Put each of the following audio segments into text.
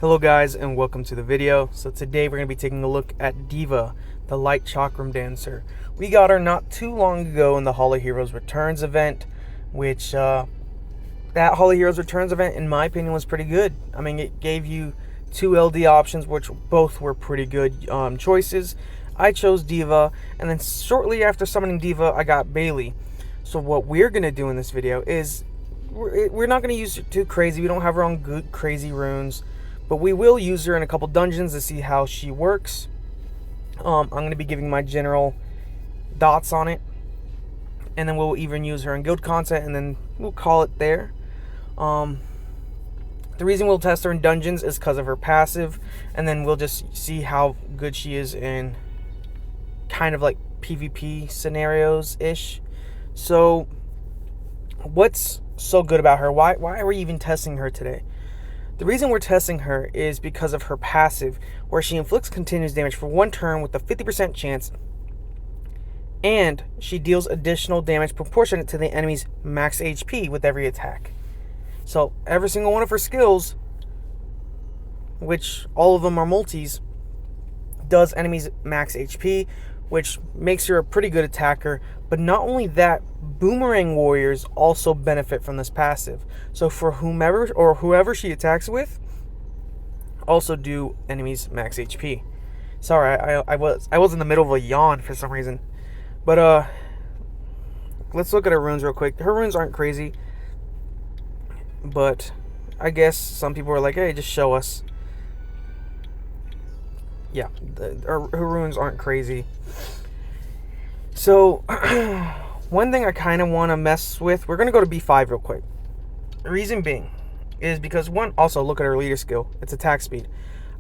Hello guys and welcome to the video. So today we're going to be taking a look at Diva, the light Chakram dancer. We got her not too long ago in the Hall of Heroes Returns event, which that Hall of Heroes Returns event in my opinion was pretty good. I mean, it gave you two LD options, which both were pretty good choices. I chose Diva, and then shortly after summoning Diva I got Bailey. So what we're going to do in this video is we're not going to use her too crazy. We don't have her on good crazy runes, but we will use her in a couple dungeons to see how she works. I'm going to be giving my general dots on it, and then we'll even use her in guild content, and then we'll call it there. The reason we'll test her in dungeons is because of her passive, and then we'll just see how good she is in kind of like PvP scenarios-ish. So, what's so good about her? Why are we even testing her today? The reason we're testing her is because of her passive, where she inflicts continuous damage for one turn with a 50% chance, and she deals additional damage proportionate to the enemy's max HP with every attack. So every single one of her skills, which all of them are multis, does enemies max HP, which makes her a pretty good attacker. But not only that, boomerang warriors also benefit from this passive. So for whoever she attacks with, also do enemies max HP. Sorry, I was in the middle of a yawn for some reason. But let's look at her runes real quick. Her runes aren't crazy, but I guess some people are like, hey, just show us. Yeah, her runes aren't crazy. So, one thing I kind of want to mess with, we're going to go to B5 real quick. The reason being is because, one, also look at her leader skill. It's attack speed.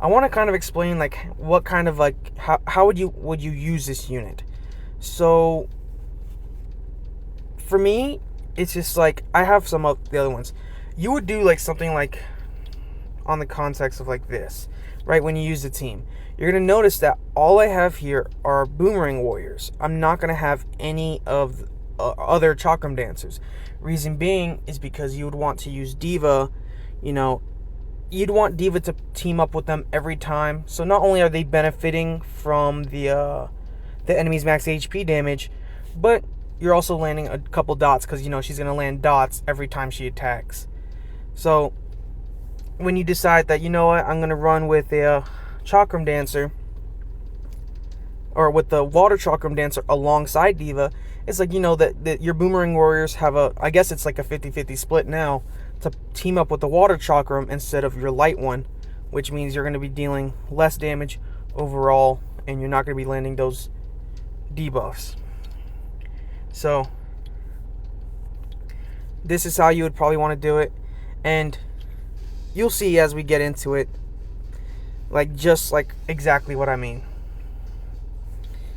I want to kind of explain, like, what kind of, like, how would you use this unit. So, for me, it's just like, I have some of the other ones. You would do, like, something like, on the context of, like, this, right, when you use the team. You're going to notice that all I have here are boomerang warriors. I'm not going to have any of other Chakram dancers. Reason being is because you would want to use Diva. You know, you'd want Diva to team up with them every time. So not only are they benefiting from the enemy's max HP damage, but you're also landing a couple dots, because, you know, she's going to land dots every time she attacks. So when you decide that, you know what, I'm going to run with a Chakram dancer, or with the water Chakram dancer alongside Diva, it's like, you know, that your boomerang warriors have I guess it's like a 50-50 split now, to team up with the water Chakram instead of your light one, which means you're going to be dealing less damage overall, and you're not going to be landing those debuffs. So this is how you would probably want to do it, and you'll see as we get into it, like, just like exactly what I mean.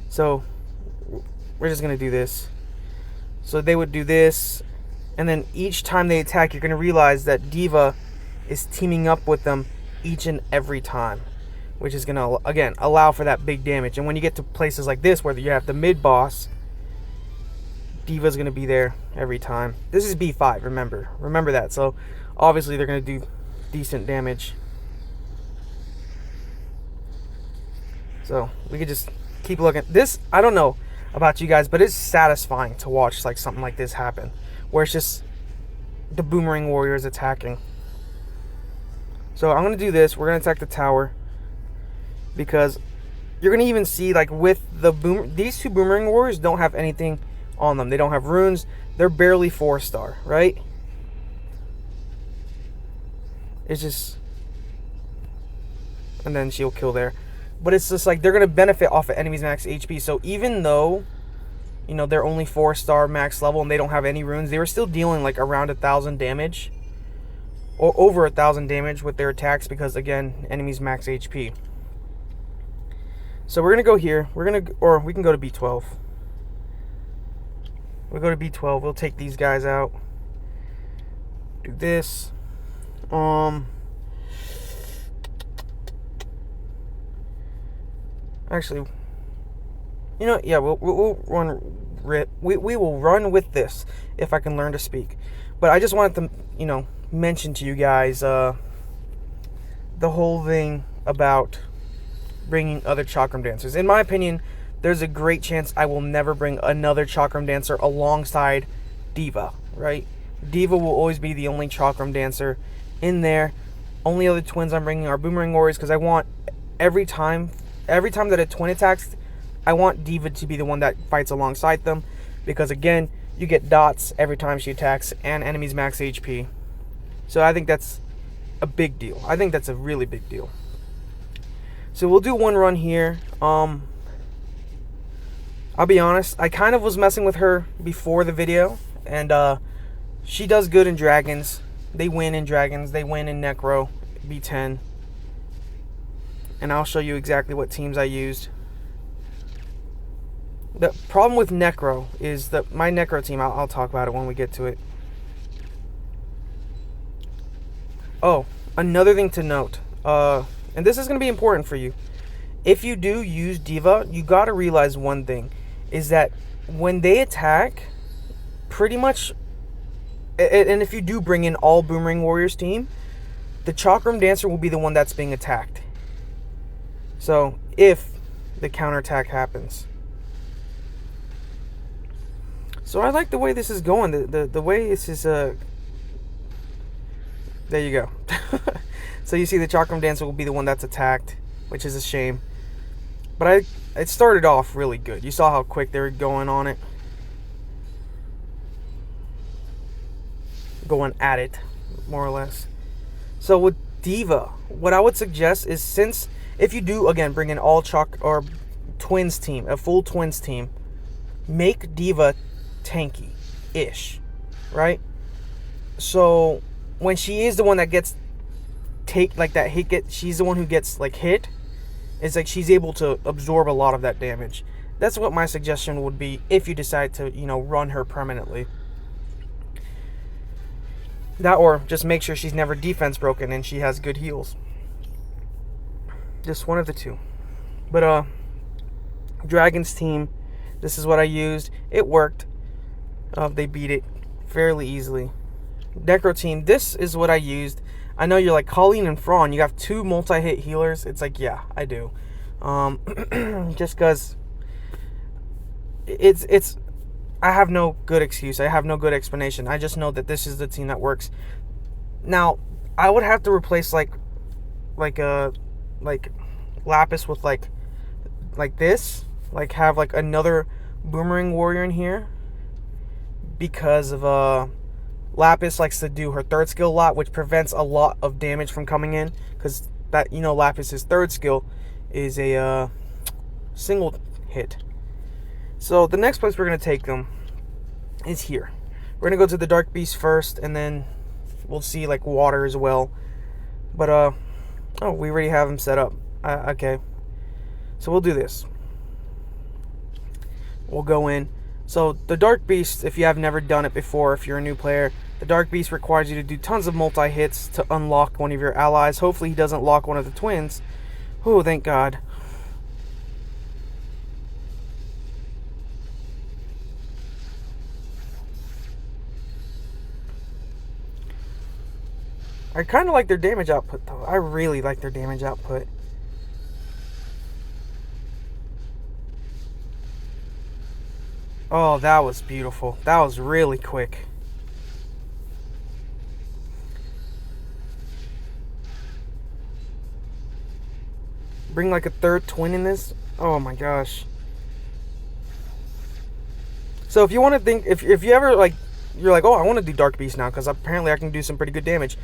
So we're just gonna do this. So they would do this, and then each time they attack, you're gonna realize that Diva is teaming up with them each and every time, which is gonna, again, allow for that big damage. And when you get to places like this where you have the mid boss, Diva's gonna be there every time. This is B5, remember that. So obviously they're gonna do decent damage. So we could just keep looking. This, I don't know about you guys, but it's satisfying to watch like something like this happen, where it's just the boomerang warriors attacking. So I'm gonna do this. We're gonna attack the tower, because you're gonna even see, like, with these two boomerang warriors don't have anything on them. They don't have runes. They're barely 4-star, right? It's just, and then she'll kill there. But it's just like, they're going to benefit off of enemies max HP. So even though, you know, they're only 4-star max level and they don't have any runes, they were still dealing like around 1,000 damage, or over 1,000 damage with their attacks, because, again, enemies max HP. So we're going to go here. Or we can go to B12. We'll go to B12. We'll take these guys out. Do this. Actually, you know, yeah, we'll run. We will run with this if I can learn to speak. But I just wanted to, you know, mention to you guys the whole thing about bringing other Chakram dancers. In my opinion, there's a great chance I will never bring another Chakram dancer alongside Diva, right? Diva will always be the only Chakram dancer in there. Only other twins I'm bringing are Boomerang Warriors, because I want every time that a twin attacks, I want Diva to be the one that fights alongside them, because again, you get dots every time she attacks and enemies max HP. So I think that's a big deal. I think that's a really big deal. So we'll do one run here. I'll be honest, I kind of was messing with her before the video, and she does good in dragons. They win in dragons. They win in Necro B10. And I'll show you exactly what teams I used. The problem with Necro is that my Necro team, I'll talk about it when we get to it. Oh, another thing to note, and this is going to be important for you. If you do use Diva, you got to realize one thing, is that when they attack, pretty much, and if you do bring in all Boomerang Warriors team, the Chakram dancer will be the one that's being attacked. So, if the counterattack happens. So I like the way this is going. The way this is, there you go. So you see the Chakram dancer will be the one that's attacked, which is a shame. But it started off really good. You saw how quick they were going on it. Going at it, more or less. So with Diva, what I would suggest is, since if you do again bring in all or twins team, a full twins team, make Diva tanky-ish, right? So when she is the one that gets she's the one who gets like hit. It's like she's able to absorb a lot of that damage. That's what my suggestion would be if you decide to, run her permanently. That, or just make sure she's never defense broken and she has good heals. Just one of the two. But Dragon's team, this is what I used. It worked. They beat it fairly easily. Necro team, this is what I used. I know you're like, Colleen and Fraun, you have two multi-hit healers. It's like, yeah, I do. Just because I have no good excuse. I have no good explanation. I just know that this is the team that works. Now, I would have to replace like Lapis with like this. Like have like another Boomerang Warrior in here. Because of Lapis likes to do her third skill a lot, which prevents a lot of damage from coming in, because that, Lapis's third skill is a single hit. So the next place we're going to take them is here. We're going to go to the Dark Beast first, and then we'll see like water as well. But oh, we already have them set up. Okay, so we'll do this. We'll go in. So the Dark Beast, if you have never done it before, if you're a new player, the Dark Beast requires you to do tons of multi-hits to unlock one of your allies. Hopefully he doesn't lock one of the twins. Oh, thank God. I kind of like their damage output, though. I really like their damage output. Oh, that was beautiful. That was really quick. Bring like a third twin in this. Oh my gosh. So if you want to think, if you ever like, you're like, oh, I want to do Dark Beast now because apparently I can do some pretty good damage.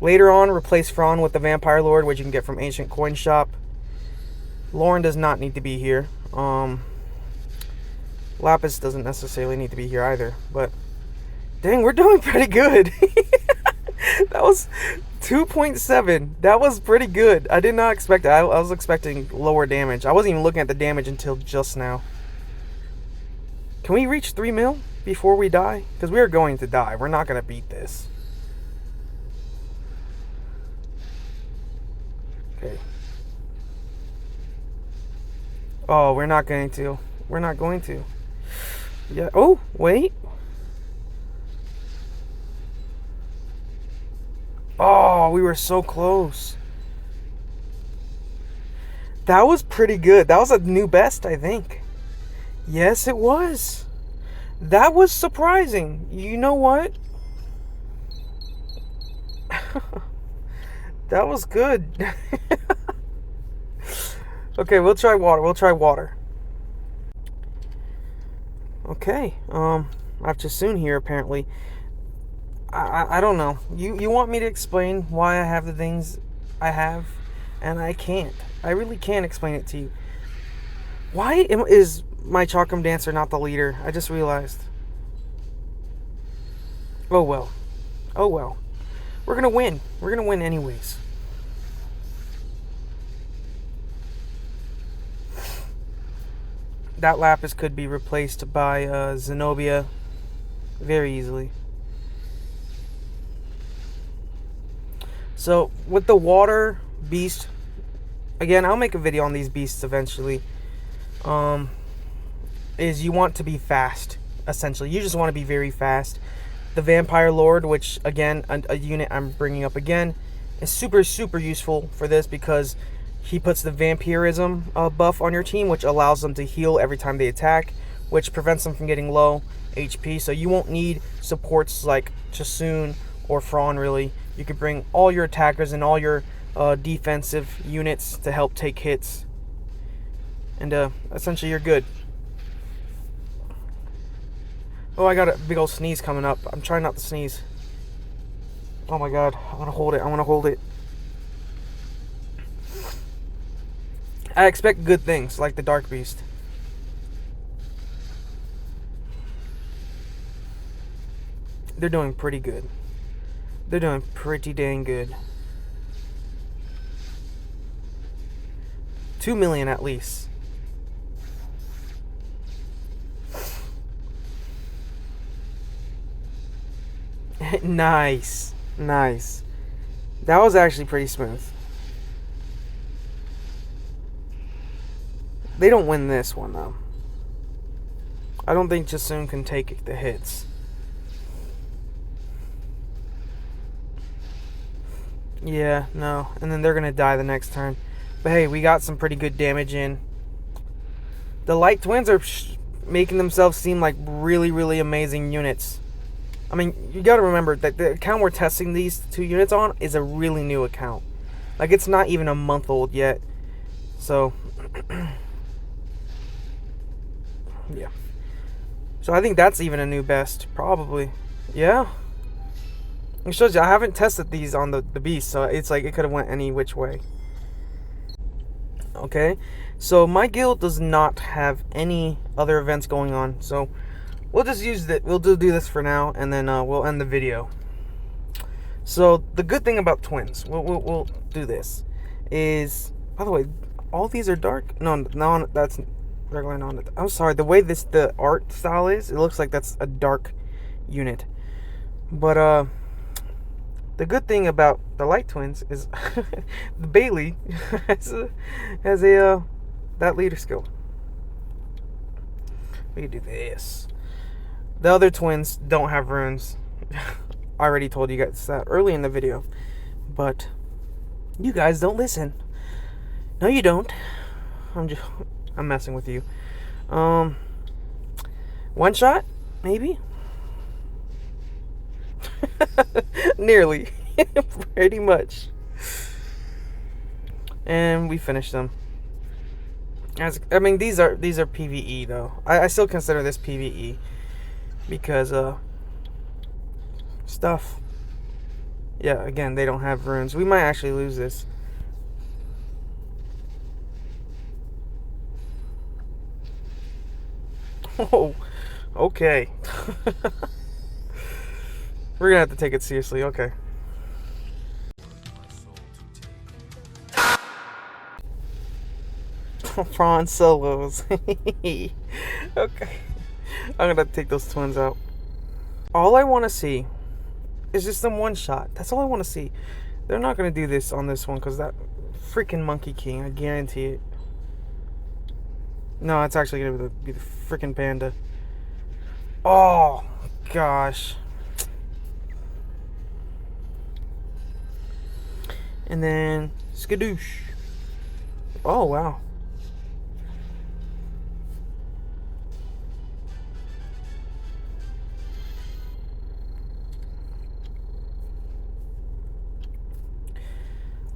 Later on, replace Fraun with the Vampire Lord, which you can get from Ancient Coin Shop. Lauren does not need to be here. Lapis doesn't necessarily need to be here either, but dang, we're doing pretty good. That was 2.7. That was pretty good. I did not expect that. I was expecting lower damage. I wasn't even looking at the damage until just now. Can we reach 3 mil before we die? Because we are going to die. We're not going to beat this. Okay. Oh, we're not going to. We're not going to. Yeah. Oh, wait. Oh, we were so close. That was pretty good. That was a new best, I think. Yes, it was. That was surprising. You know what? That was good. Okay, we'll try water. We'll try water. Okay. I have Chasoon here apparently. I don't know. You want me to explain why I have the things I have, and I can't. I really can't explain it to you. Why is my Chakram dancer not the leader? I just realized. Oh well. Oh well. We're gonna win. We're gonna win anyways. That Lapis could be replaced by Zenobia very easily. So with the water beast, again, I'll make a video on these beasts eventually. Is you want to be fast, essentially. You just want to be very fast. The Vampire Lord, which again, a unit I'm bringing up again, is super useful for this because he puts the vampirism buff on your team, which allows them to heal every time they attack, which prevents them from getting low HP. So you won't need supports like Chasoon or Fraun, really. You could bring all your attackers and all your defensive units to help take hits. And essentially you're good. Oh, I got a big old sneeze coming up. I'm trying not to sneeze. Oh my god, I want to hold it. I want to hold it. I expect good things, like the Dark Beast. They're doing pretty good. They're doing pretty dang good. 2 million at least. Nice. Nice. That was actually pretty smooth. They don't win this one, though. I don't think Chasoon can take the hits. Yeah, no. And then they're going to die the next turn. But hey, we got some pretty good damage in. The Light Twins are making themselves seem like really amazing units. I mean, you got to remember that the account we're testing these two units on is a really new account. Like, it's not even a month old yet. So, yeah. So I think that's even a new best, probably. Yeah. It shows you I haven't tested these on the beast, so it's like it could have went any which way. Okay, so my guild does not have any other events going on, so we'll just use that. We'll do this for now, and then we'll end the video. So the good thing about twins, we'll do this, is, by the way, all these are dark. No, that's regular non. I'm sorry. The way the art style is, it looks like that's a dark unit. But the good thing about the Light Twins is the Bailey has a that leader skill. We can do this. The other twins don't have runes. I already told you guys that early in the video, but you guys don't listen. No, you don't. I'm messing with you. One shot, maybe. Nearly. Pretty much. And we finished them. I mean, these are PvE though. I still consider this PvE because stuff. Yeah, again, they don't have runes. We might actually lose this. Oh, okay. We're gonna have to take it seriously, okay. Prawn solos. Okay. I'm gonna take those twins out. All I want to see is just them one shot. That's all I want to see. They're not gonna do this on this one because that freaking Monkey King, I guarantee it. No, it's actually gonna be the freaking panda. Oh gosh. And then skadoosh. Oh, wow.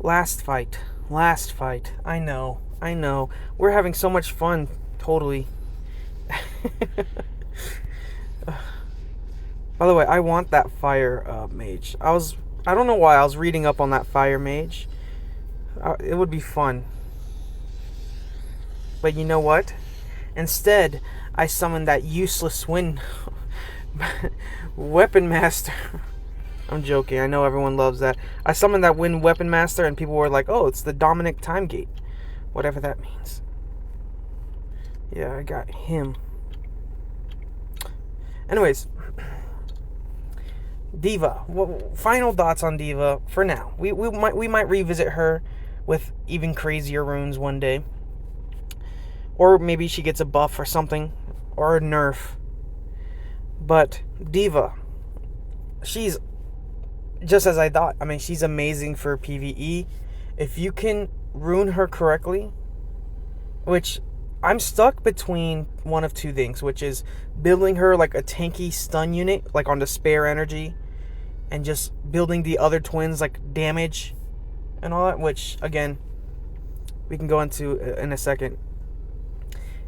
Last fight. I know. We're having so much fun. Totally. By the way, I want that fire mage. I don't know why I was reading up on that fire mage. It would be fun. But you know what? Instead, I summoned that useless weapon master. I'm joking. I know everyone loves that. I summoned that weapon master, and people were like, "Oh, it's the Dominic Time Gate," whatever that means. Yeah, I got him. Anyways, Diva. Final thoughts on Diva for now. We might revisit her with even crazier runes one day, or maybe she gets a buff or something, or a nerf. But Diva, she's just as I thought. I mean, she's amazing for PvE. If you can rune her correctly, which I'm stuck between one of two things, which is building her like a tanky stun unit, like on Despair Energy, and just building the other twins like damage and all that, which again we can go into in a second.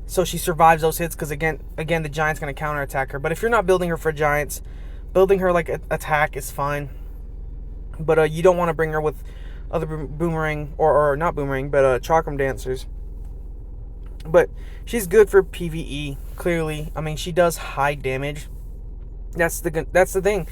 So she survives those hits, because again the giant's going to counterattack her. But if you're not building her for giants, building her like attack is fine. But you don't want to bring her with other boomerang, or not boomerang, but Chakram dancers. But she's good for PvE, clearly. I mean, she does high damage. That's the thing.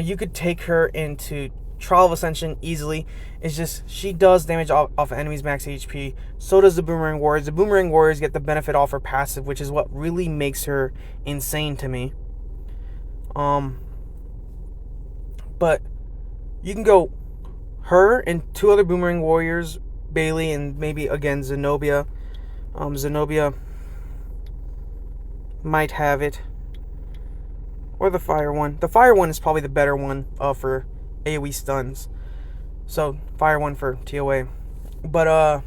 You could take her into Trial of Ascension easily. It's just she does damage off enemies' max HP. So does the Boomerang Warriors. The Boomerang Warriors get the benefit off her passive, which is what really makes her insane to me. But you can go her and two other Boomerang Warriors, Bailey, and maybe again Zenobia. Zenobia might have it, or the fire one. The fire one is probably the better one for AoE stuns. So fire one for TOA. But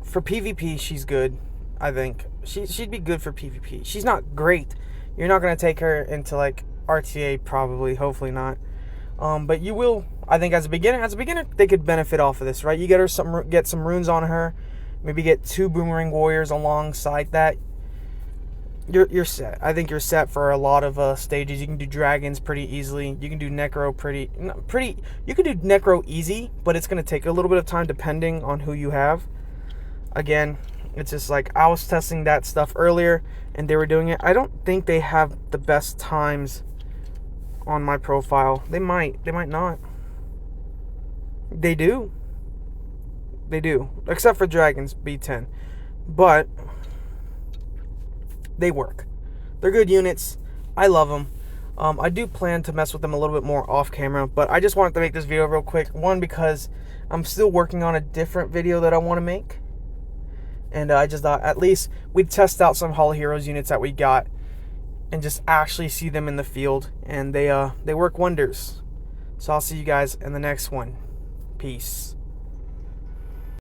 for PvP, she's good. I think she'd be good for PvP. She's not great. You're not gonna take her into like RTA, probably. Hopefully not. But you will. I think as a beginner, they could benefit off of this, right? You get some runes on her. Maybe get two Boomerang Warriors alongside that. You're set. I think you're set for a lot of stages. You can do dragons pretty easily. You can do Necro You can do Necro easy, but it's gonna take a little bit of time depending on who you have. Again, it's just like I was testing that stuff earlier, and they were doing it. I don't think they have the best times on my profile. They might not. They do, except for dragons B10, but they work. They're good units. I love them. I do plan to mess with them a little bit more off camera, but I just wanted to make this video real quick. One, because I'm still working on a different video that I want to make, and I just thought at least we'd test out some Hall of Heroes units that we got and just actually see them in the field, and they work wonders. So I'll see you guys in the next one. Peace.